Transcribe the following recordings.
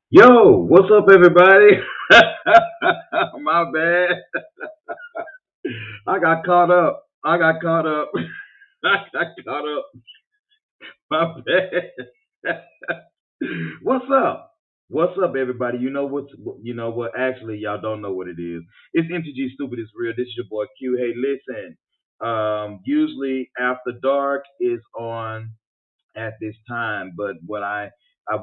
Yo, what's up, everybody? My bad. I got caught up. I got caught up. I got caught up. My bad. What's up? What's up, everybody? You know what? Actually, y'all don't know what it is. It's MTG Stupid is Real. This is your boy Q. Hey, listen. Usually after dark is on at this time. But what I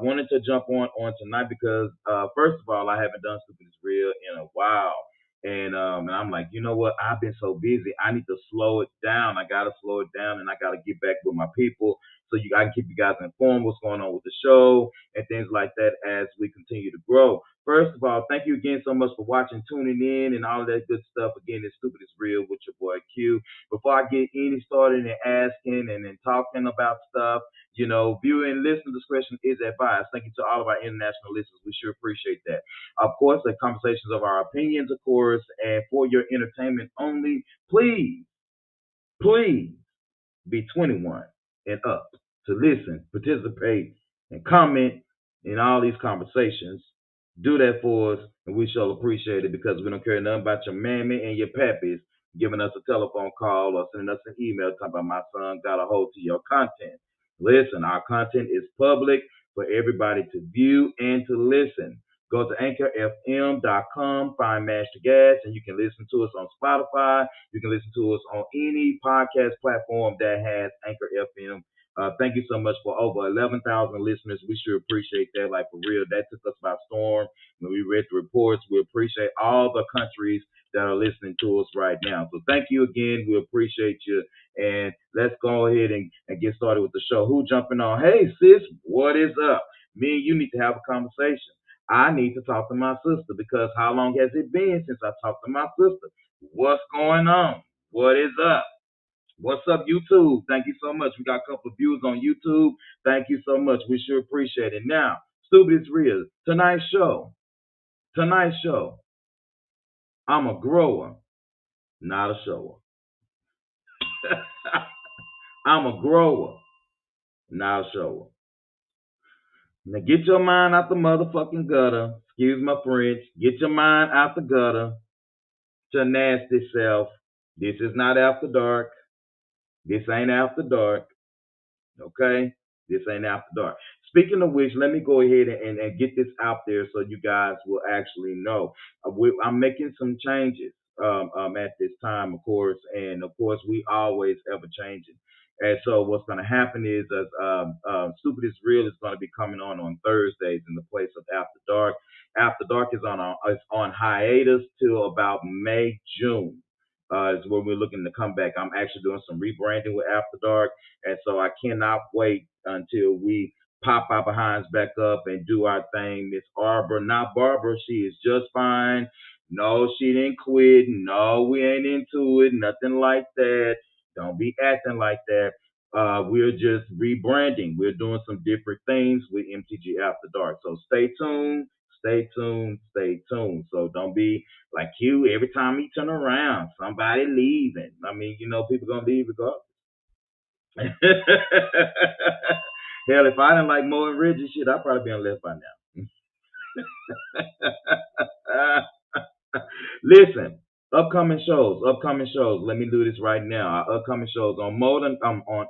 wanted to jump on tonight because first of all, I haven't done Stupid is Real in a while. And I'm like, you know what? I've been so busy. I need to slow it down. I gotta slow it down, and I gotta get back with my people so I can keep you guys informed what's going on with the show and things like that as we continue to grow. First of all, thank you again so much for watching, tuning in, and all of that good stuff. Again, it's Stupid is Real with your boy Q. Before I get any started and asking and then talking about stuff, viewing and listening discretion is advised. Thank you to all of our international listeners. We sure appreciate that. Of course, the conversations of our opinions, of course, and for your entertainment only. Please, please be 21 and up to listen, participate, and comment in all these conversations. Do that for us, and we shall appreciate it because we don't care nothing about your mammy and your pappies giving us a telephone call or sending us an email talking about my son got a hold to your content. Listen, our content is public for everybody to view and to listen. Go to anchorfm.com, find Master Gas, and you can listen to us on Spotify. You can listen to us on any podcast platform that has Anchor FM. Thank you so much for over 11,000 listeners. We sure appreciate that. Like, for real, that took us by storm. When we read the reports, we appreciate all the countries that are listening to us right now. So thank you again. We appreciate you. And let's go ahead and get started with the show. Who jumping on? Hey, sis, what is up? Me and you need to have a conversation. I need to talk to my sister because how long has it been since I talked to my sister? What's going on? What is up? What's up, YouTube? Thank you so much. We got a couple of views on YouTube. Thank you so much. We sure appreciate it. Now, Stupid is Real. Tonight's show. Tonight's show. I'm a grower, not a shower. I'm a grower, not a shower. Now get your mind out the motherfucking gutter. Excuse my French. Get your mind out the gutter. To nasty self. This is not after dark. This ain't after dark. Okay? This ain't after dark. Speaking of which, let me go ahead and get this out there so you guys will actually know. I'm making some changes at this time, of course, and of course, we always ever changing. And so what's going to happen is, Stupid is Real is going to be coming on Thursdays in the place of After Dark. After Dark is on hiatus till about May, June. Is when we're looking to come back. I'm actually doing some rebranding with After Dark, and so I cannot wait until we pop our behinds back up and do our thing. Miss Arbor, not Barbara, she is just fine. No, she didn't quit. No, we ain't into it. Nothing like that. Don't be acting like that. We're just rebranding. We're doing some different things with MTG After Dark. So stay tuned, stay tuned, stay tuned. So don't be like you. Every time you turn around, somebody leaving. I mean, people gonna leave regardless. Hell, if I didn't like Mo and Reggie shit, I'd probably be on left by now. Listen, upcoming shows. Let me do this right now. Our upcoming shows on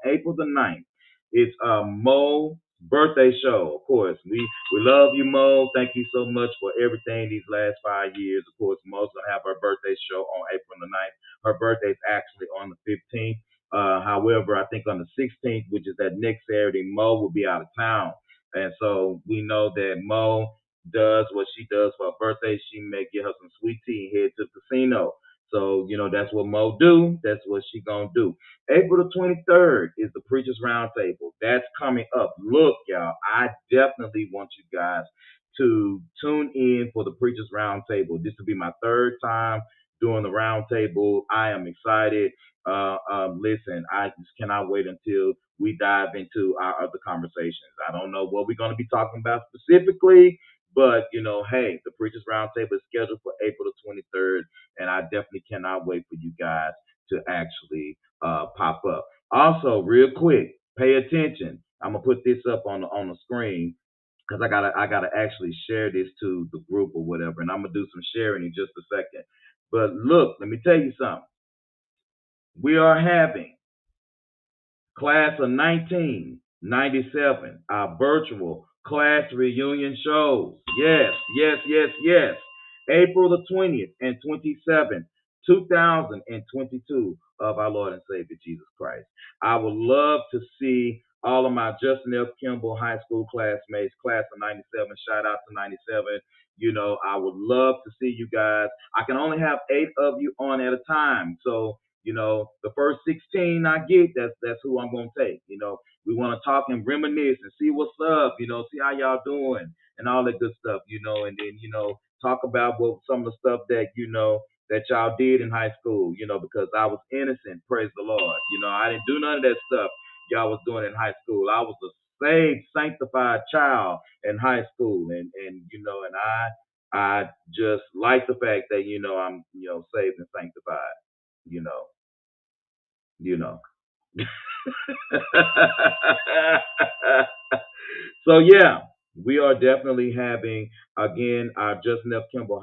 April the 9th. It's Mo birthday show. Of course, we love you, Mo. Thank you so much for everything these last 5 years. Of course, Mo's gonna have her birthday show on April the 9th. Her birthday's actually on the 15th. However, I think on the 16th, which is that next Saturday, Mo will be out of town. And so we know that Mo does what she does for her birthday. She may get her some sweet tea and head to the casino. So, that's what Mo do. That's what she gonna do. April the 23rd is the Preachers Roundtable. That's coming up. Look, y'all, I definitely want you guys to tune in for the Preachers Roundtable. This will be my third time doing the roundtable. I am excited. Listen, I just cannot wait until we dive into our other conversations. I don't know what we're going to be talking about specifically, but hey, the Preachers Roundtable is scheduled for April the 23rd, and I definitely cannot wait for you guys to actually pop up. Also, real quick, pay attention. I'm gonna put this up on the screen. because I gotta actually share this to the group or whatever, and I'm gonna do some sharing in just a second. But look, let me tell you something. We are having Class of 1997, our virtual class reunion shows. Yes, yes, yes, yes. April the 20th and 27th, 2022 of our Lord and Savior Jesus Christ. I would love to see all of my Justin F. Kimball high school classmates, class of 97, shout out to 97. I would love to see you guys. I can only have 8 of you on at a time. So the first 16 I get, that's who I'm gonna take. We want to talk and reminisce and see what's up. See how y'all doing and all that good stuff. And then talk about what some of the stuff that that y'all did in high school. Because I was innocent. Praise the Lord. I didn't do none of that stuff y'all was doing in high school. I was a saved, sanctified child in high school, and I just like the fact that I'm saved and sanctified. You know you know. So yeah, we are definitely having again our Justin F. Kimball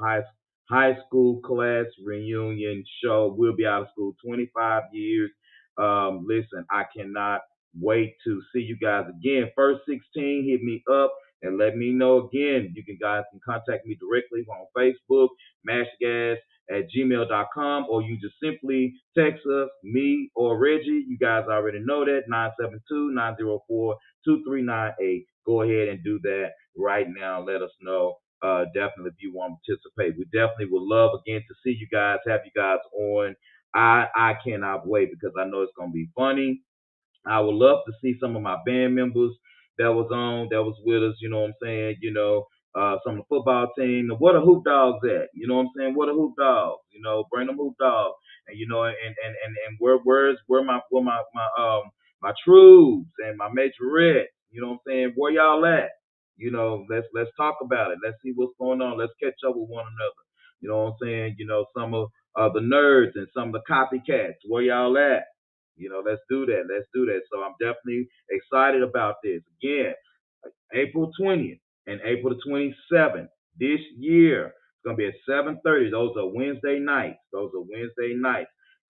High School class reunion show. We'll be out of school 25 years. Listen, I cannot wait to see you guys again. First 16, hit me up and let me know again. You guys can contact me directly on Facebook, mashgas at gmail.com, or you just simply text us, me or Reggie. You guys already know that, 972-904-2398. Go ahead and do that right now. Let us know. Definitely if you want to participate. We definitely would love again to see you guys, have you guys on. I cannot wait because I know it's gonna be funny. I would love to see some of my band members that was with us, you know what I'm saying? Some of the football team. What are hoop dogs at? You know what I'm saying? What are hoop dogs? Bring them hoop dogs. And and where my truths and my majorette, you know what I'm saying? Where y'all at? Let's talk about it. Let's see what's going on. Let's catch up with one another. You know what I'm saying? Some of the nerds and some of the copycats, where y'all at? Let's do that. Let's do that. So I'm definitely excited about this. Again, April 20th and April the 27th this year. It's going to be at 7:30. Those are Wednesday nights.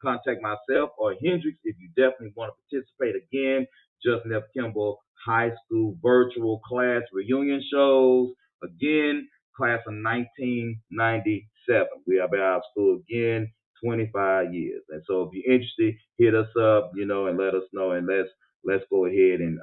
Contact myself or Hendrix if you definitely want to participate again. Justin F. Kimball High School virtual class reunion shows. Again, class of 1997. We have been out of school again 25 years. And so if you're interested, hit us up, and let us know, and let's go ahead and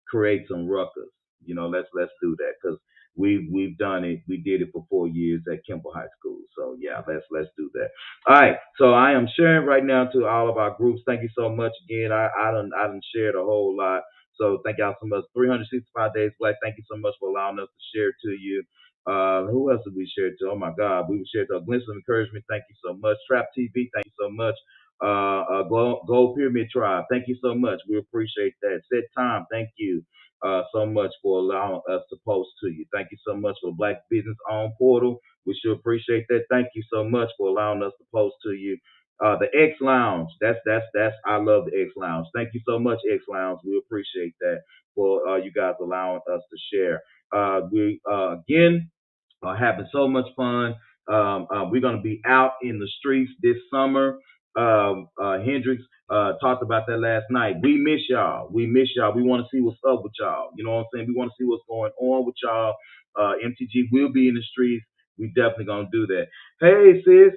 create some ruckus. Let's do that because we've done it. We did it for 4 years at Kimball High School. So yeah, let's do that. All right. So I am sharing right now to all of our groups. Thank you so much again. I done shared a whole lot. So thank y'all so much. 365 Days Black. Thank you so much for allowing us to share to you. Who else did we share to? Oh my God, we shared to a glimpse of encouragement. Thank you so much. Trap TV. Thank you so much. Gold Pyramid Tribe. Thank you so much. We appreciate that. Set Time. Thank you so much for allowing us to post to you. Thank you so much for Black Business On Portal. We sure appreciate that. Thank you so much for allowing us to post to you. The X Lounge. That's I love the X Lounge. Thank you so much, X Lounge. We appreciate that for you guys allowing us to share. We again having so much fun. We're going to be out in the streets this summer. Hendrix talked about that last night. We miss y'all. We miss y'all. We want to see what's up with y'all. You know what I'm saying? We want to see what's going on with y'all. MTG will be in the streets. We definitely going to do that. Hey, sis.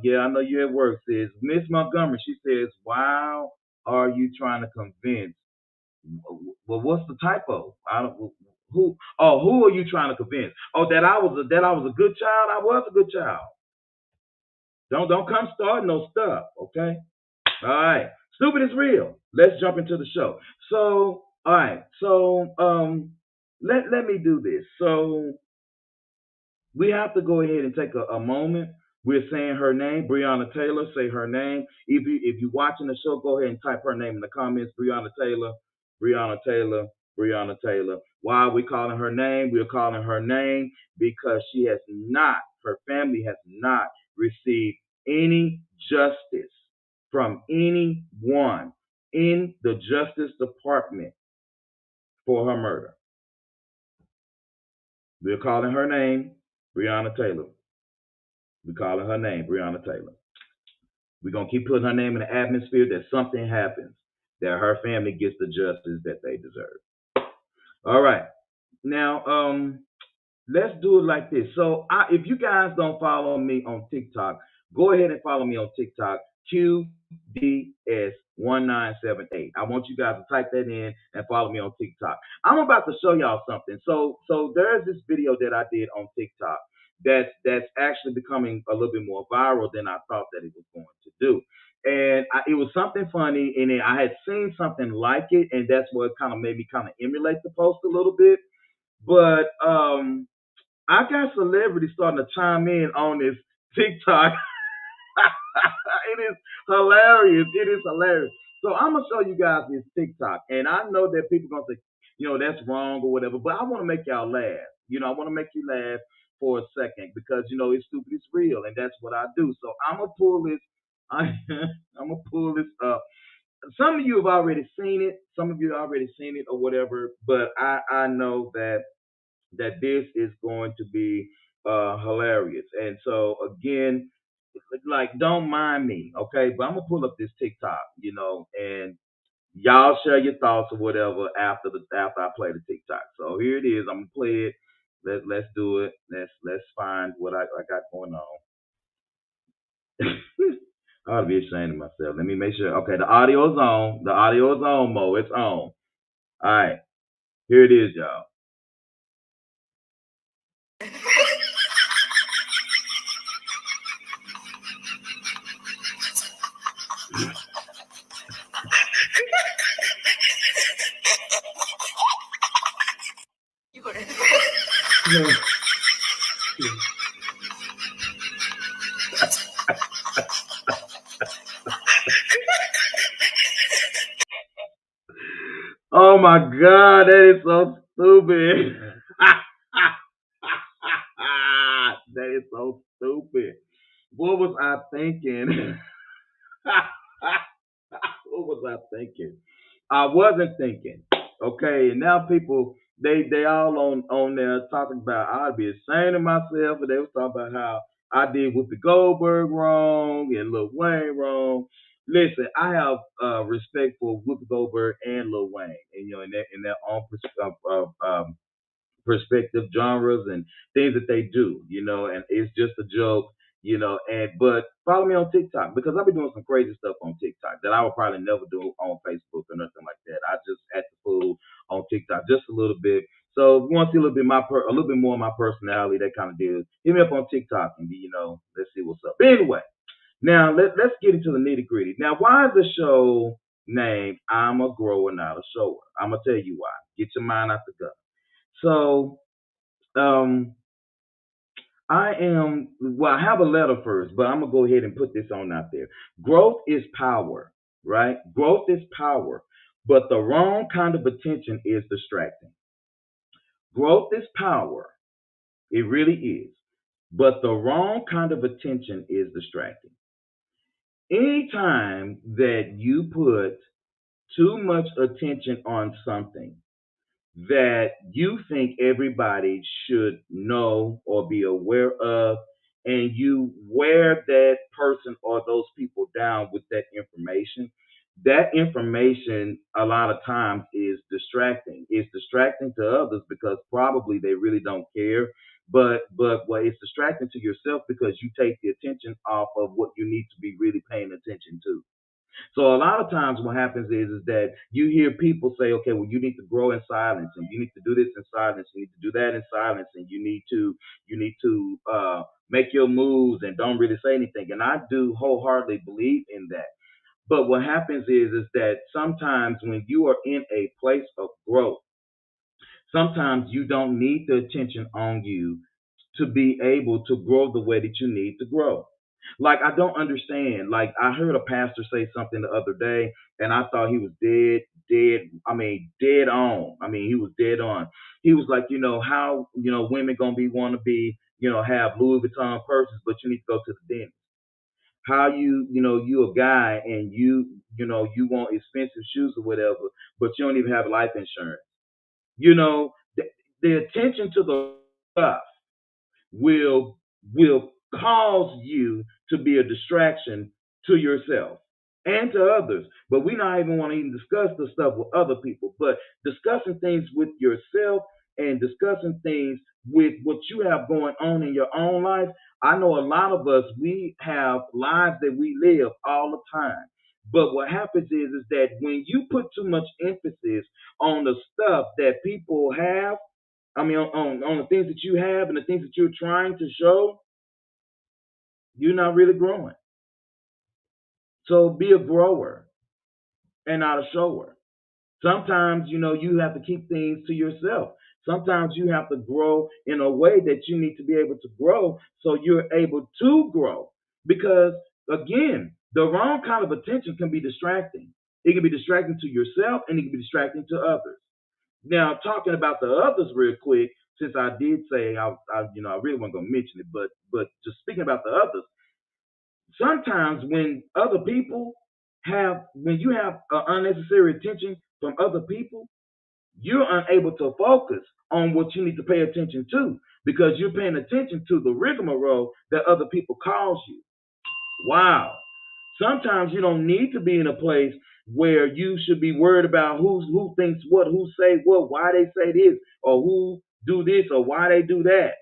Yeah, I know you're at work, sis. Miss Montgomery, she says, "Wow, are you trying to convince?" Well, what's the typo? I don't. Who? Oh, who are you trying to convince? Oh, that I was a good child. I was a good child. Don't come starting no stuff. Okay. All right. Stupid is real. Let's jump into the show. So, all right. So, let me do this. So, we have to go ahead and take a moment. We're saying her name, Breonna Taylor. Say her name. If you're watching the show, go ahead and type her name in the comments. Breonna Taylor, Breonna Taylor, Breonna Taylor. Why are we calling her name? We're calling her name because her family has not received any justice from anyone in the Justice Department for her murder. We're calling her name, Breonna Taylor. We're calling her name, Breonna Taylor. We're gonna keep putting her name in the atmosphere that something happens, that her family gets the justice that they deserve. All right. Now, let's do it like this. So, if you guys don't follow me on TikTok, go ahead and follow me on TikTok, QDS1978. I want you guys to type that in and follow me on TikTok. I'm about to show y'all something. So there's this video that I did on TikTok that's actually becoming a little bit more viral than I thought that it was going to do. And it was something funny, and then I had seen something like it, and that's what kind of made me kind of emulate the post a little bit. But I got celebrities starting to chime in on this TikTok. It is hilarious. It is hilarious. So I'm gonna show you guys this TikTok, and I know that people gonna say, that's wrong or whatever, but I want to make y'all laugh. I want to make you laugh for a second because it's stupid, it's real, and that's what I do. So I'm gonna pull this. I'm gonna pull this up. Some of you have already seen it. Some of you have already seen it or whatever, but I know that this is going to be hilarious. And so again, like don't mind me, okay? But I'm gonna pull up this TikTok, and y'all share your thoughts or whatever after I play the TikTok. So here it is. I'm gonna play it. Let's do it. Let's find what I got going on. I ought to be ashamed of myself. Let me make sure. Okay, the audio's on. The audio's on, Mo. It's on. All right, here it is, y'all. Oh my God, that is so stupid. That is so stupid. What was I thinking? What was I thinking? I wasn't thinking. Okay, and now people they all on there talking about I'd be ashamed of myself, and they was talking about how I did Whoopi Goldberg wrong and Lil Wayne wrong. Listen, I have respect for Whoopi Goldberg and Lil Wayne, and in their own perspective genres and things that they do, and it's just a joke, but follow me on TikTok because I'll be doing some crazy stuff on TikTok that I would probably never do on Facebook or nothing like that. I just act the fool on TikTok just a little bit. So if you want to see a little bit a little bit more of my personality, that kind of deal, hit me up on TikTok and let's see what's up. But anyway, now let's get into the nitty gritty. Now, why is the show named I'm a Grower, Not a Shower? I'm gonna tell you why. Get your mind out the gut. So um, I have a letter first, but I'm going to go ahead and put this on out there. Growth is power, right? Growth is power, but the wrong kind of attention is distracting. Growth is power. It really is. But the wrong kind of attention is distracting. Anytime that you put too much attention on something, that you think everybody should know or be aware of, and you wear that person or those people down with that information a lot of times is distracting. It's distracting to others because probably they really don't care. But well, it's distracting to yourself because you take the attention off of what you need to be really paying attention to. So a lot of times what happens is that you hear people say, okay, well, you need to grow in silence and you need to do this in silence, you need to do that in silence, and you need to make your moves and don't really say anything. And I do wholeheartedly believe in that. But what happens is that sometimes when you are in a place of growth, sometimes you don't need the attention on you to be able to grow the way that you need to grow. Like I don't understand. Like I heard a pastor say something the other day, and I thought he was dead. I mean, dead on. I mean, he was dead on. He was like, how women gonna be want to be have Louis Vuitton purses, but you need to go to the dentist. How you a guy and you want expensive shoes or whatever, but you don't even have life insurance. The attention to the stuff will will cause you to be a distraction to yourself and to others. But we not even want to even discuss the stuff with other people, but discussing things with yourself and discussing things with what you have going on in your own life. I know a lot of us, we have lives that we live all the time. But what happens is that when you put too much emphasis on the stuff that people have, I mean, on the things that you have and the things that you're trying to show, you're not really growing. So be a grower and not a shower. Sometimes, you have to keep things to yourself. Sometimes you have to grow in a way that you need to be able to grow so you're able to grow. Because, again, the wrong kind of attention can be distracting. It can be distracting to yourself and it can be distracting to others. Now, talking about the others real quick, since I did say I really wasn't gonna mention it, but just speaking about the others, sometimes when you have unnecessary attention from other people, you're unable to focus on what you need to pay attention to because you're paying attention to the rigmarole that other people cause you. Wow. Sometimes you don't need to be in a place where you should be worried about who thinks what, who say what, why they say this, or who do this, or why they do that.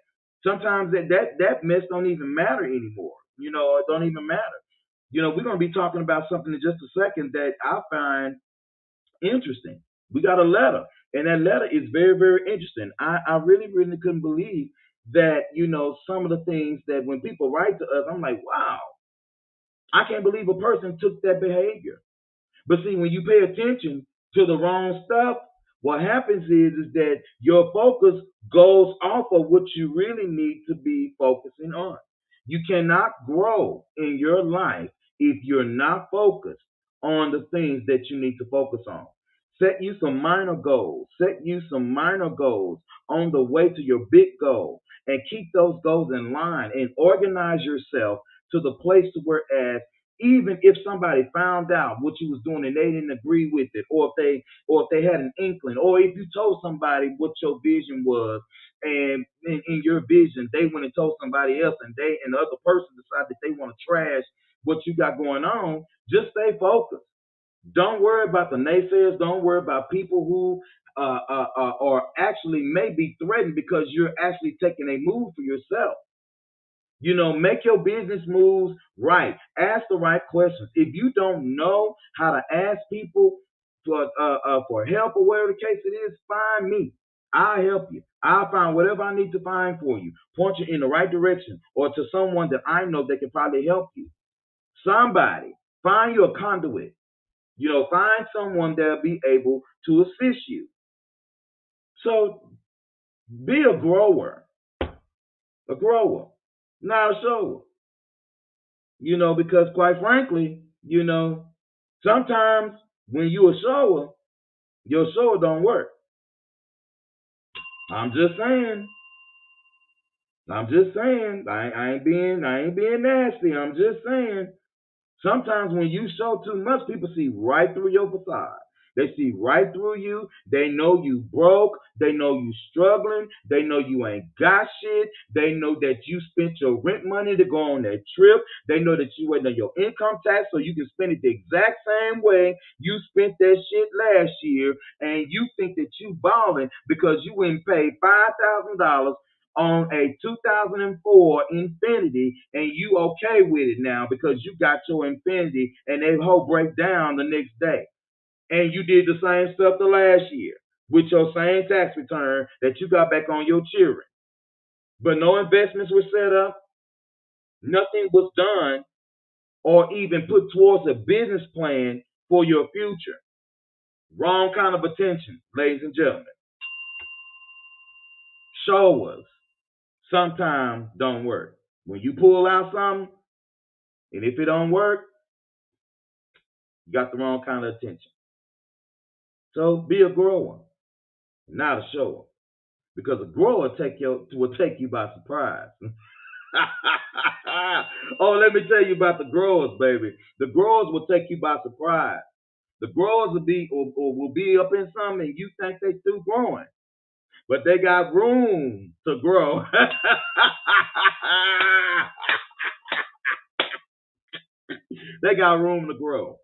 Sometimes that mess don't even matter anymore. It don't even matter. We're gonna be talking about something in just a second that I find interesting. We got a letter, and that letter is very, very interesting. I really, really couldn't believe that, some of the things that when people write to us, I'm like, wow, I can't believe a person took that behavior. But see, when you pay attention to the wrong stuff, what happens is that your focus goes off of what you really need to be focusing on. You cannot grow in your life if you're not focused on the things that you need to focus on. Set you some minor goals. Set you some minor goals on the way to your big goal and keep those goals in line and organize yourself to the place to whereas even if somebody found out what you was doing and they didn't agree with it, or if they had an inkling, or if you told somebody what your vision was, and in your vision they went and told somebody else, and the other person decided that they want to trash what you got going on, just stay focused. Don't worry about the naysayers. Don't worry about people who are actually may be threatened because you're actually taking a move for yourself. Make your business moves right. Ask the right questions. If you don't know how to ask people for help or whatever the case it is, find me. I'll help you. I'll find whatever I need to find for you. Point you in the right direction or to someone that I know that can probably help you. Somebody. Find you a conduit. Find someone that'll be able to assist you. So be a grower, not a shower. Because quite frankly, sometimes when you a shower, your shower don't work. I'm just saying. I'm just saying. I ain't being nasty. I'm just saying. Sometimes when you show too much, people see right through your facade. They see right through you. They know you broke. They know you struggling. They know you ain't got shit. They know that you spent your rent money to go on that trip. They know that you waiting on your income tax so you can spend it the exact same way you spent that shit last year. And you think that you balling because you went and paid $5,000 on a 2004 Infinity and you okay with it now because you got your Infinity and they whole break down the next day. And you did the same stuff the last year with your same tax return that you got back on your children. But no investments were set up, nothing was done or even put towards a business plan for your future. Wrong kind of attention, ladies and gentlemen. Show us sometimes don't work. When you pull out something, and if it don't work, you got the wrong kind of attention. So be a grower, not a shower, because a grower will take you by surprise. Oh, let me tell you about the growers, baby. The growers will take you by surprise. The growers will be or will be up in something, and you think they still growing. but they got room to grow. They got room to grow.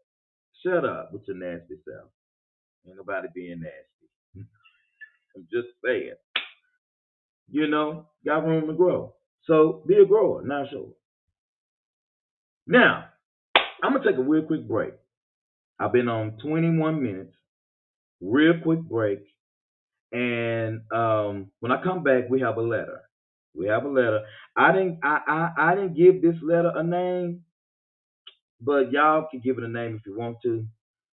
Shut up with your nasty self. Ain't nobody being nasty. I'm just saying. Got room to grow. So be a grower, not sure. Now, I'm gonna take a real quick break. I've been on 21 minutes, real quick break, and when I come back, we have a letter. We have a letter. I didn't give this letter a name, but y'all can give it a name if you want to.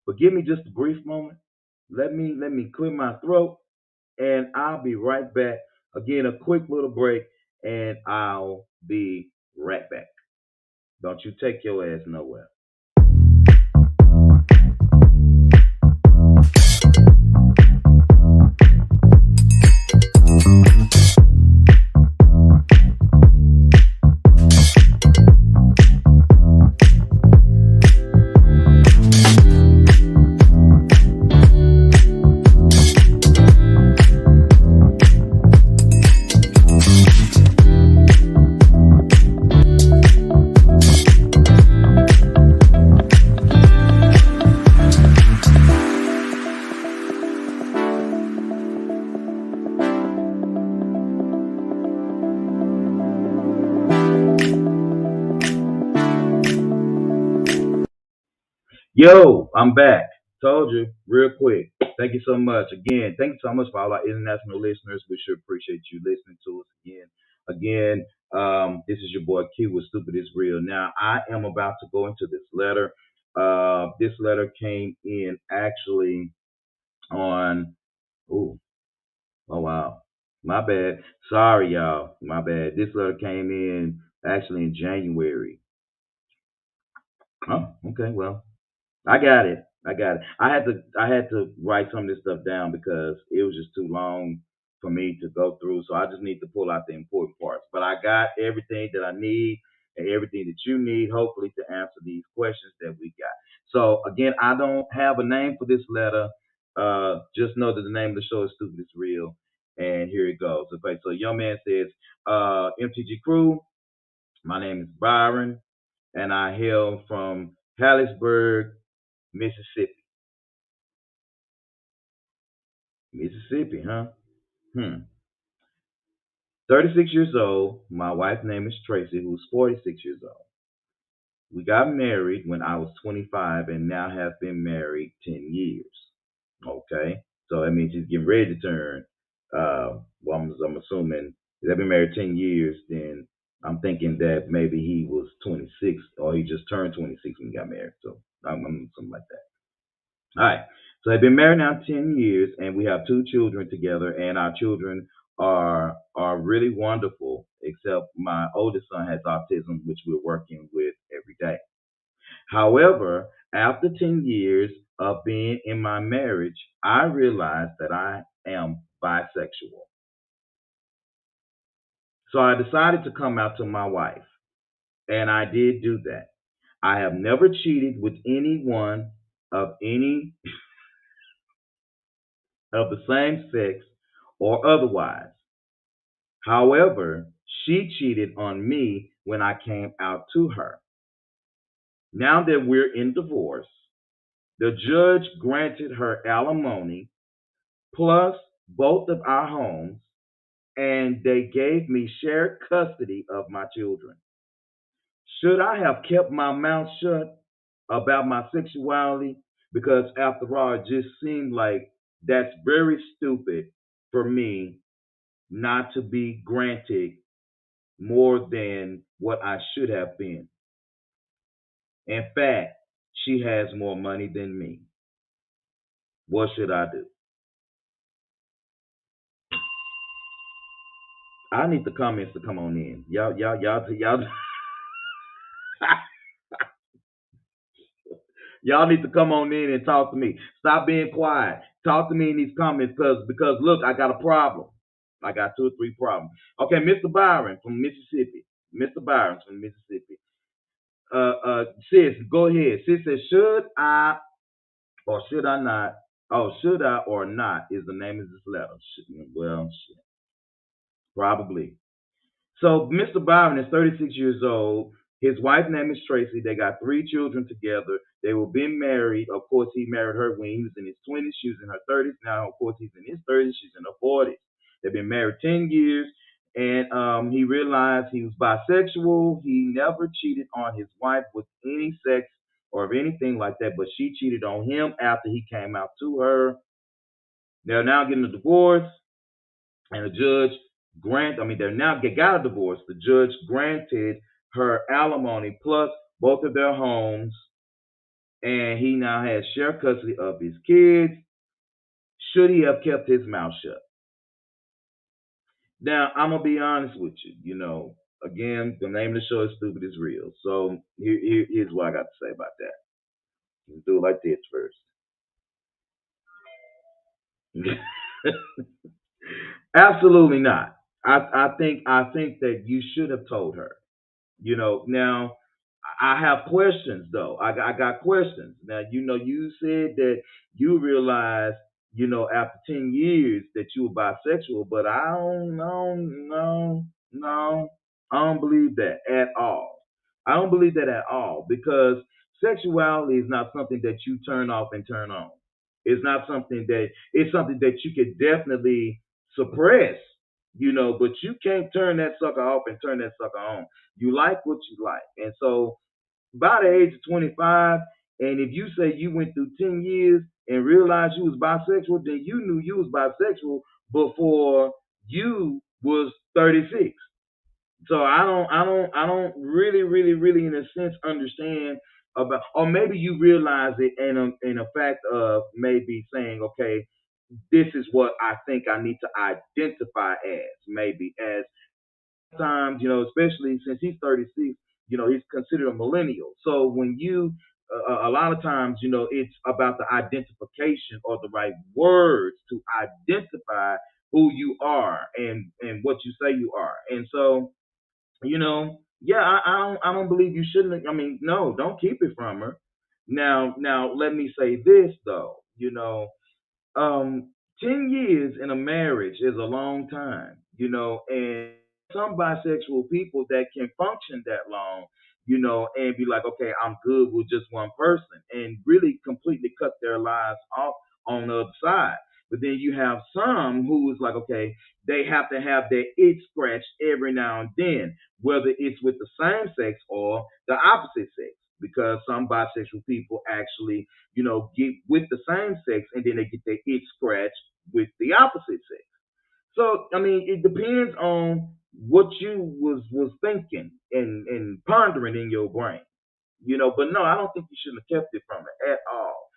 But give me just a brief moment. Let me clear my throat, and I'll be right back. Again, a quick little break, and I'll be right back. Don't you take your ass nowhere. Yo, I'm back. Told you, real quick. Thank you so much. Again, thank you so much for all our international listeners. We sure appreciate you listening to us again. Again, this is your boy Q with Stupid is Real. Now, I am about to go into this letter. This letter came in actually on, ooh, oh wow, my bad. Sorry, y'all. My bad. This letter came in actually in January. Oh, okay, well, I got it. I got it. I had to write some of this stuff down because it was just too long for me to go through. So I just need to pull out the important parts. But I got everything that I need and everything that you need, hopefully, to answer these questions that we got. So again, I don't have a name for this letter. Just know that the name of the show is Stupid is Real. And here it goes. Okay, so young man says, MTG crew, my name is Byron, and I hail from Harrisburg, Mississippi. Mississippi, huh? Hmm. 36 years old. My wife's name is Tracy, who's 46 years old. We got married when I was 25 and now have been married 10 years. Okay. So that means he's getting ready to turn. Well, I'm assuming they've been married 10 years, then I'm thinking that maybe he was 26 or he just turned 26 when he got married. So I'm something like that. All right. So they've been married now 10 years, and we have two children together, and our children are really wonderful. Except my oldest son has autism, which we're working with every day. However, after 10 years of being in my marriage, I realized that I am bisexual. So I decided to come out to my wife, and I did do that. I have never cheated with anyone of any of the same sex or otherwise. However, she cheated on me when I came out to her. Now that we're in divorce, the judge granted her alimony plus both of our homes, and they gave me shared custody of my children. Should I have kept my mouth shut about my sexuality? Because after all, it just seemed like that's very stupid for me not to be granted more than what I should have been. In fact, she has more money than me. What should I do? I need the comments to come on in. Y'all, y'all need to come on in and talk to me. Stop being quiet. Talk to me in these comments because look, I got a problem. I got two or three problems. Okay, Mr. Byron from Mississippi. Mr. Byron from Mississippi. Sis, go ahead. Sis says, should I or should I not Oh, should I or not is the name of this letter. Well, shit, probably. So Mr. Byron is 36 years old. His wife's name is Tracy. They got three children together. They were been married. Of course, he married her when he was in his 20s. She was in her 30s. Now, of course, he's in his 30s. She's in her 40s. They've been married 10 years. And he realized he was bisexual. He never cheated on his wife with any sex or anything like that, but she cheated on him after he came out to her. They're now getting a divorce, and the judge I mean, they're now they got a divorce. The judge granted her alimony plus both of their homes, and he now has share custody of his kids. Should he have kept his mouth shut? Now, I'm gonna be honest with you. Again, the name of the show is "Stupid is Real." So here's what I got to say about that. Let's do it like this first. Absolutely not. I think that you should have told her. Now I have questions though. I got questions. Now, you said that you realized, after 10 years that you were bisexual, but I don't know, no, no, I don't believe that at all. I don't believe that at all because sexuality is not something that you turn off and turn on. It's something that you could definitely suppress, but you can't turn that sucker off and turn that sucker on. You like what you like. And so by the age of 25, and if you say you went through 10 years and realized you was bisexual, then you knew you was bisexual before you was 36. So I don't really, really, really, in a sense, understand about, or maybe you realize it in a fact of maybe saying, okay, this is what I think I need to identify as, maybe as times, especially since he's 36, he's considered a millennial. So when a lot of times, it's about the identification or the right words to identify who you are and what you say you are. And so, yeah, I don't believe you shouldn't. I mean, no, don't keep it from her. Now, let me say this though. 10 years in a marriage is a long time, and some bisexual people that can function that long, and be like, okay, I'm good with just one person and really completely cut their lives off on the other side. But then you have some who is like, okay, they have to have their itch scratched every now and then, whether it's with the same sex or the opposite sex. Because some bisexual people actually, get with the same sex and then they get their itch scratched with the opposite sex. So I mean, it depends on what you was thinking and pondering in your brain. But no, I don't think you shouldn't have kept it from her at all.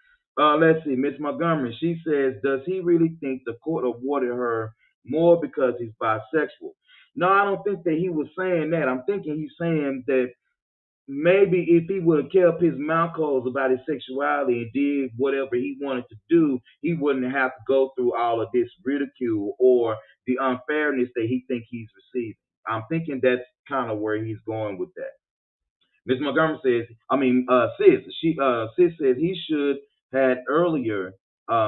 Let's see, Miss Montgomery. She says, does he really think the court awarded her more because he's bisexual? No, I don't think that he was saying that. I'm thinking he's saying that maybe if he would have kept his mouth closed about his sexuality and did whatever he wanted to do, he wouldn't have to go through all of this ridicule or the unfairness that he think he's receiving. I'm thinking that's kind of where he's going with that. Ms. Montgomery says, I mean, Sis says he should had earlier.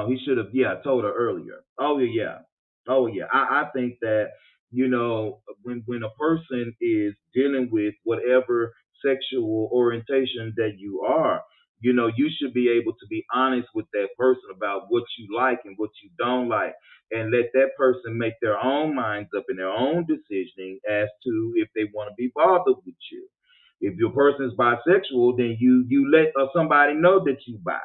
He should have, yeah, told her earlier. Oh yeah, oh yeah. I think that when a person is dealing with whatever sexual orientation that you are, you should be able to be honest with that person about what you like and what you don't like, and let that person make their own minds up and their own decisioning as to if they want to be bothered with you. If your person is bisexual, then you let somebody know that you bi.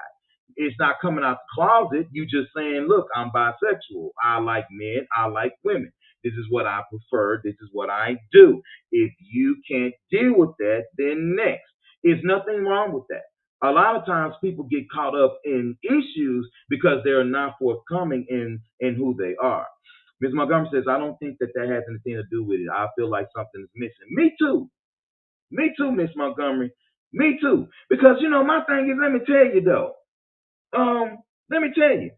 It's not coming out the closet. You just saying, look, I'm bisexual. I like men. I like women. This is what I prefer. This is what I do. If you can't deal with that, then next. There's nothing wrong with that. A lot of times people get caught up in issues because they're not forthcoming in who they are. Ms. Montgomery says, I don't think that has anything to do with it. I feel like something is missing. Me too. Me too, Miss Montgomery. Me too. Because my thing is, let me tell you though. Let me tell you.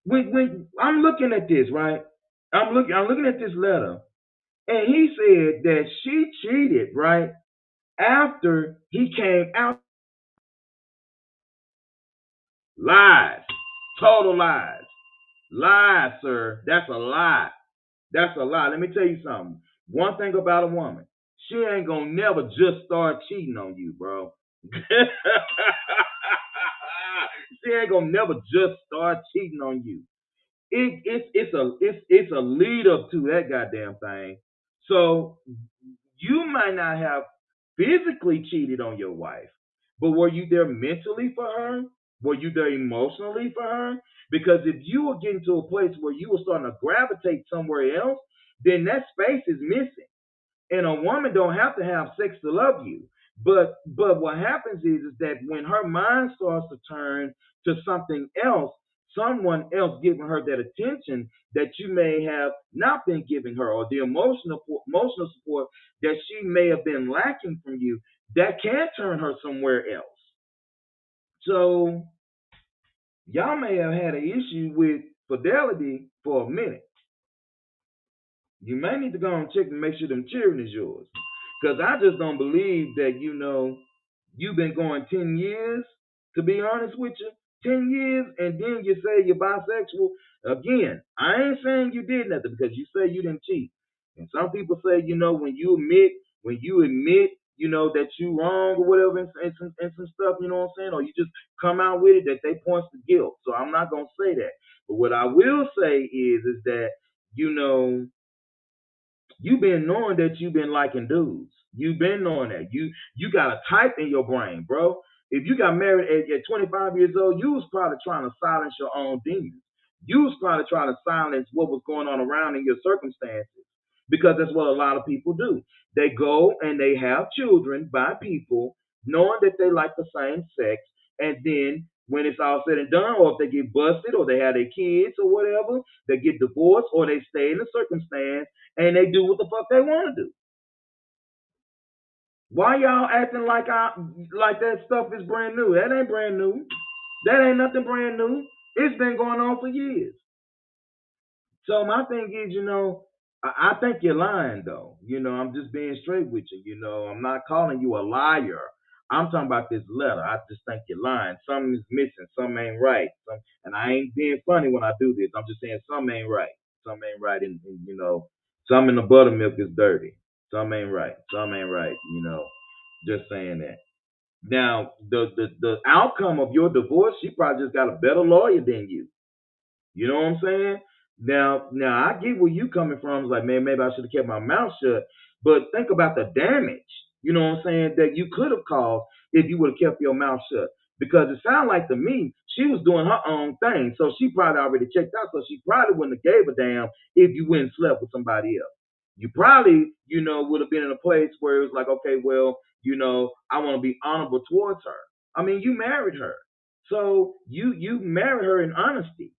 When I'm looking at this, right? I'm looking at this letter, and he said that she cheated, right? After he came out. Lies. Total lies. Lies, sir. That's a lie. That's a lie. Let me tell you something. One thing about a woman, she ain't gonna never just start cheating on you, bro. She ain't gonna never just start cheating on you. It's a lead up to that goddamn thing. So you might not have physically cheated on your wife, but were you there mentally for her? Were you there emotionally for her? Because if you were getting to a place where you were starting to gravitate somewhere else, then that space is missing. And a woman don't have to have sex to love you. But what happens is that when her mind starts to turn to something else, someone else giving her that attention that you may have not been giving her, or the emotional support that she may have been lacking from you, that can turn her somewhere else. So y'all may have had an issue with fidelity for a minute. You may need to go and check and make sure them children is yours. Because I just don't believe that, you've been going 10 years, to be honest with you. 10 years, and then you say you're bisexual. Again, I ain't saying you did nothing because you say you didn't cheat. And some people say, when you admit, that you wrong or whatever, and some stuff, you know what I'm saying? Or you just come out with it, that they points to guilt. So I'm not going to say that. But what I will say is that, you know, you've been knowing that you've been liking dudes. You've been knowing that. You got a type in your brain, bro. If you got married at 25 years old, you was probably trying to silence your own demons. You was probably trying to silence what was going on around in your circumstances. Because that's what a lot of people do. They go and they have children by people knowing that they like the same sex, and then when it's all said and done, or if they get busted, or they have their kids or whatever, they get divorced, or they stay in the circumstance and they do what the fuck they want to do. Why y'all acting like that stuff is brand new? That ain't brand new. That ain't nothing brand new. It's been going on for years. So my thing is, I think you're lying though. I'm just being straight with you. I'm not calling you a liar. I'm talking about this letter. I just think you're lying. Something is missing. Something ain't right. And I ain't being funny when I do this. I'm just saying something ain't right. Something ain't right. And something in the buttermilk is dirty. Something ain't right. Something ain't right. Just saying that. Now, the outcome of your divorce, she probably just got a better lawyer than you. You know what I'm saying? Now I get where you coming from. It's like, man, maybe I should have kept my mouth shut. But think about the damage. You know what I'm saying? That you could have caused if you would have kept your mouth shut. Because it sounded like to me she was doing her own thing, so she probably already checked out. So she probably wouldn't have gave a damn if you went and slept with somebody else. You probably, would have been in a place where it was like, okay, well, I want to be honorable towards her. I mean, you married her, so you married her in honesty.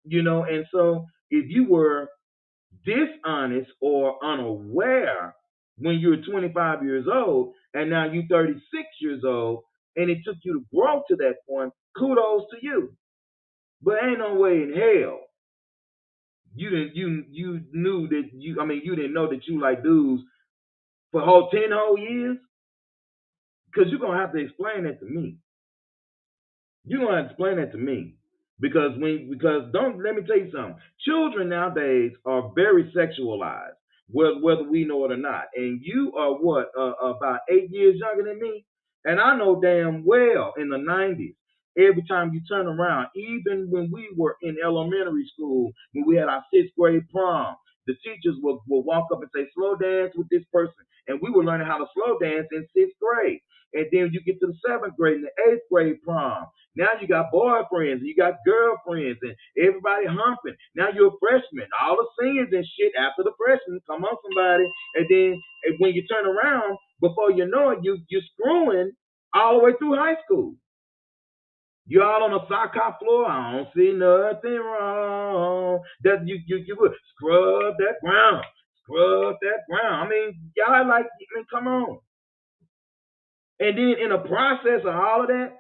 And so if you were dishonest or unaware when you were 25 years old and now you're 36 years old and it took you to grow to that point, kudos to you. But ain't no way in hell you knew that you didn't know that you like dudes for whole 10 whole years, because you're gonna have to explain that to me. You're gonna have to explain that to me. Because don't let me tell you something. Children nowadays are very sexualized, whether we know it or not. And you are what, about 8 years younger than me, and I know damn well in the '90s. Every time you turn around, even when we were in elementary school, when we had our sixth grade prom, the teachers will walk up and say, "Slow dance with this person," and we were learning how to slow dance in sixth grade. And then you get to the seventh grade and the eighth grade prom. Now you got boyfriends, you got girlfriends, and everybody humping. Now you're a freshman. All the seniors and shit after the freshmen. Come on, somebody. And then when you turn around, before you know it, you're screwing all the way through high school. You all on the sock hop floor. I don't see nothing wrong. That you would scrub that ground, scrub that ground. I mean, y'all come on. And then in the process of all of that,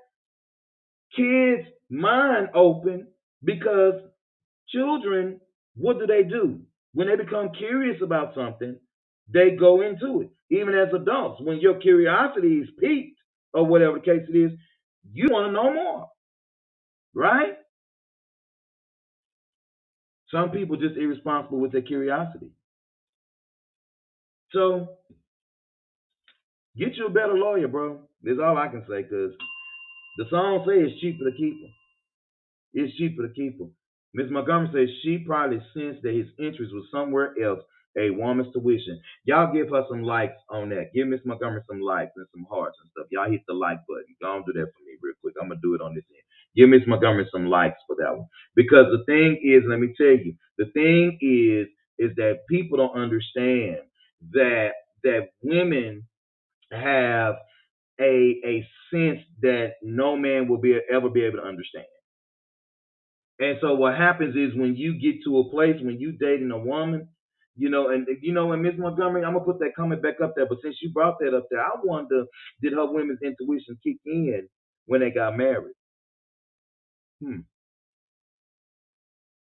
kids' mind open, because children, what do? When they become curious about something, they go into it. Even as adults, when your curiosity is piqued, or whatever the case it is, you want to know more, right? Some people just irresponsible with their curiosity. So get you a better lawyer, bro. That's all I can say, because the song says it's cheaper to keep them. It's cheaper to keep them. Miss Montgomery says she probably sensed that his interest was somewhere else, a woman's tuition. Y'all give her some likes on that. Give Miss Montgomery some likes and some hearts and stuff. Y'all hit the like button. Don't do that for me real quick. I'm gonna do it on this end. Give Miss Montgomery some likes for that one. Because the thing is, let me tell you, the thing is that people don't understand that women have a sense that no man will ever be able to understand. And so what happens is when you get to a place when you dating a woman, and Miss Montgomery, I'm gonna put that comment back up there. But since you brought that up there, I wonder, did her women's intuition kick in when they got married? Hmm.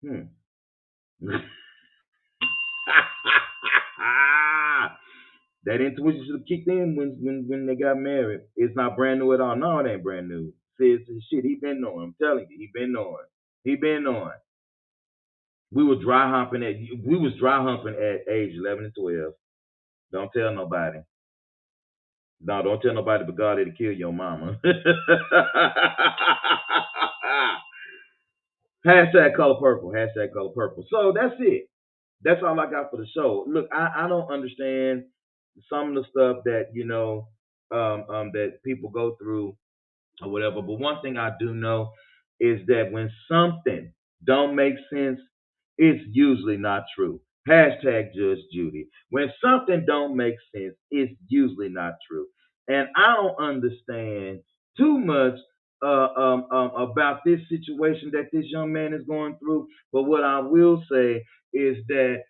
Hmm. That intuition should have kicked in when they got married. It's not brand new at all. No, it ain't brand new. Says shit, he been knowing. I'm telling you, he been knowing. He been knowing. We was dry humping at age 11 and 12. Don't tell nobody. No, don't tell nobody but God it'll kill your mama. Hashtag color purple. Hashtag color purple. So that's it. That's all I got for the show. Look, I don't understand some of the stuff that that people go through or whatever. But one thing I do know is that when something don't make sense, it's usually not true. Hashtag Judge Judy. When something don't make sense, it's usually not true. And I don't understand too much about this situation that this young man is going through. But what I will say is that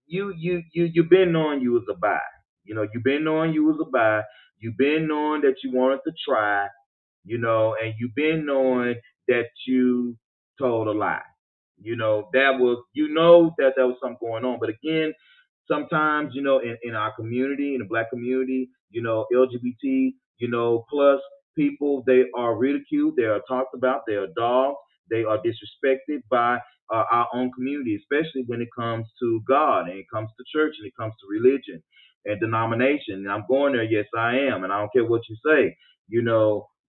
you've been knowing you was a buy. You've been knowing you was a buy. You've been knowing that you wanted to try, and you've been knowing that you told a lie. That was something going on. But again, sometimes, in our community, in the black community, LGBT, plus people, they are ridiculed, they are talked about, they are dogged, they are disrespected by our own community, especially when it comes to God and it comes to church and it comes to religion and denomination. And I'm going there, yes, I am, and I don't care what you say.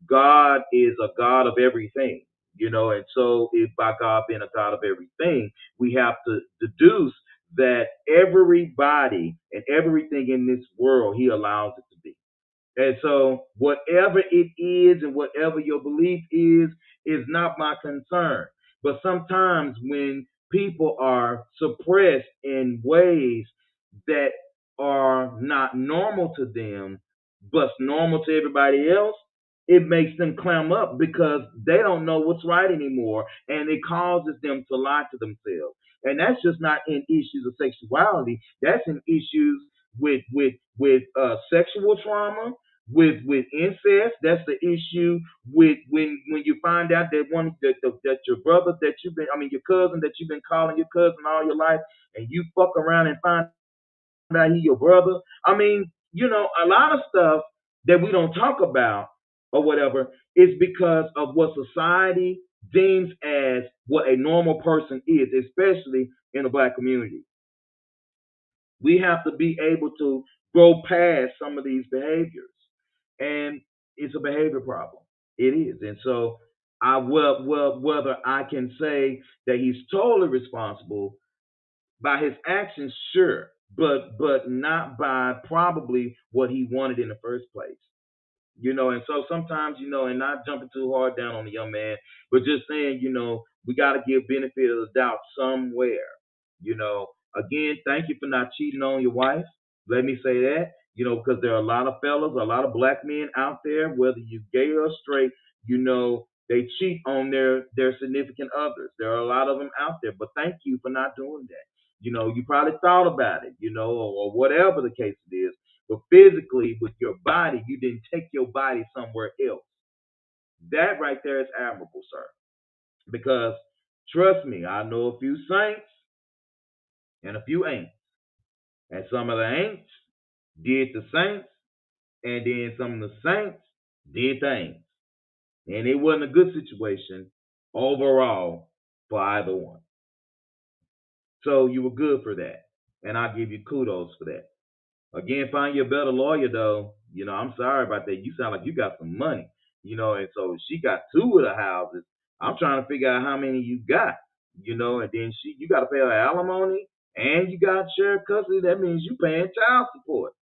God is a God of everything, and so if by God being a God of everything, we have to deduce that everybody and everything in this world he allows it to be. And so whatever it is and whatever your belief is not my concern. But sometimes when people are suppressed in ways that are not normal to them, but normal to everybody else, it makes them clam up because they don't know what's right anymore, and it causes them to lie to themselves. And that's just not in issues of sexuality. That's in issues with sexual trauma, with incest. That's the issue with when you find out that that your brother that your cousin that you've been calling your cousin all your life, and you fuck around and find out he your brother. A lot of stuff that we don't talk about or whatever is because of what society deems as what a normal person is, especially in the black community. We have to be able to go past some of these behaviors, and it's a behavior problem. It is, and so whether I can say that he's totally responsible by his actions, sure, but not by probably what he wanted in the first place. And so sometimes, and not jumping too hard down on the young man, but just saying, we got to give benefit of the doubt somewhere. Again, thank you for not cheating on your wife. Let me say that, because there are a lot of fellas, a lot of black men out there, whether you gay or straight, they cheat on their significant others. There are a lot of them out there, but thank you for not doing that. You probably thought about it, or whatever the case it is. But physically, with your body, you didn't take your body somewhere else. That right there is admirable, sir. Because trust me, I know a few saints and a few ain'ts. And some of the ain'ts did the saints, and then some of the saints did the ain'ts. And it wasn't a good situation overall for either one. So you were good for that. And I give you kudos for that. Again, find you a better lawyer though. I'm sorry about that. You sound like you got some money. And so she got two of the houses. I'm trying to figure out how many you got. And then you got to pay her alimony, and you got shared custody. That means you paying child support.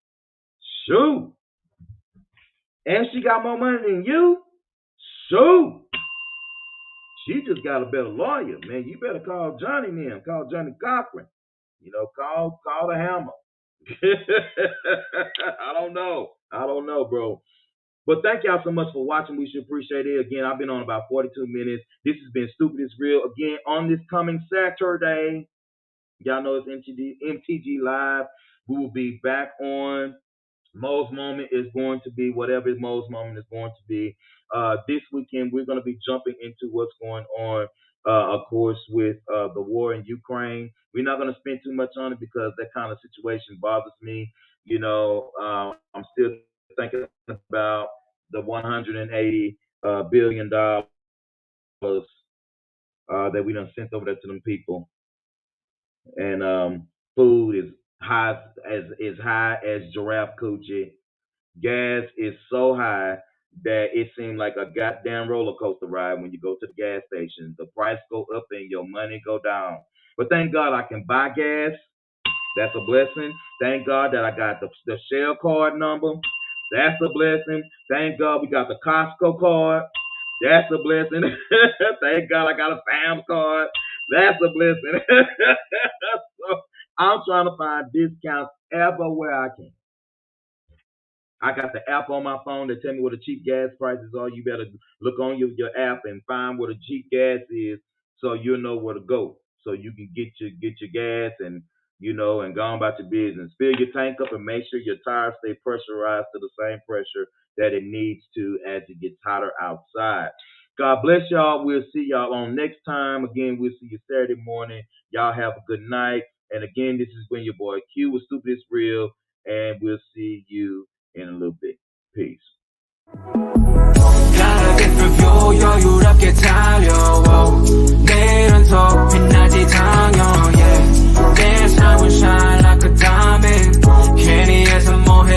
Shoot. And she got more money than you. Shoot. She just got a better lawyer, man. You better call Johnny then. Call Johnny Cochran. Call the hammer. I don't know, bro. But thank y'all so much for watching. We should appreciate it. Again, I've been on about 42 minutes. This has been Stupid is Real. Again, on this coming Saturday, y'all know it's MTG Live. We will be back on. Mo's Moment is going to be whatever Mo's Moment is going to be. This weekend, we're going to be jumping into what's going on, of course, with the war in Ukraine. We're not going to spend too much on it because that kind of situation bothers me. I'm still thinking about the $180 billion that we done sent over there to them people. And food is high as giraffe coochie. Gas is so high that it seems like a goddamn roller coaster ride when you go to the gas station. The price go up and your money go down. But thank God I can buy gas. That's a blessing. Thank God that I got the Shell card number. That's a blessing. Thank God we got the Costco card. That's a blessing. Thank God I got a Sam's card. That's a blessing. So I'm trying to find discounts everywhere I can. I got the app on my phone that tell me what the cheap gas prices are. You better look on your app and find what a cheap gas is, so you'll know where to go. So you can get your gas and and go on about your business. Fill your tank up and make sure your tires stay pressurized to the same pressure that it needs to as it gets hotter outside. God bless y'all. We'll see y'all on next time. Again, we'll see you Saturday morning. Y'all have a good night. And again, this has been your boy Q with Stupid is Real, and we'll see you in a little bit. Peace. 내일은 더 빛나지 당연, yeah. Dance, I will shine like a diamond. 괜히 해서 뭐해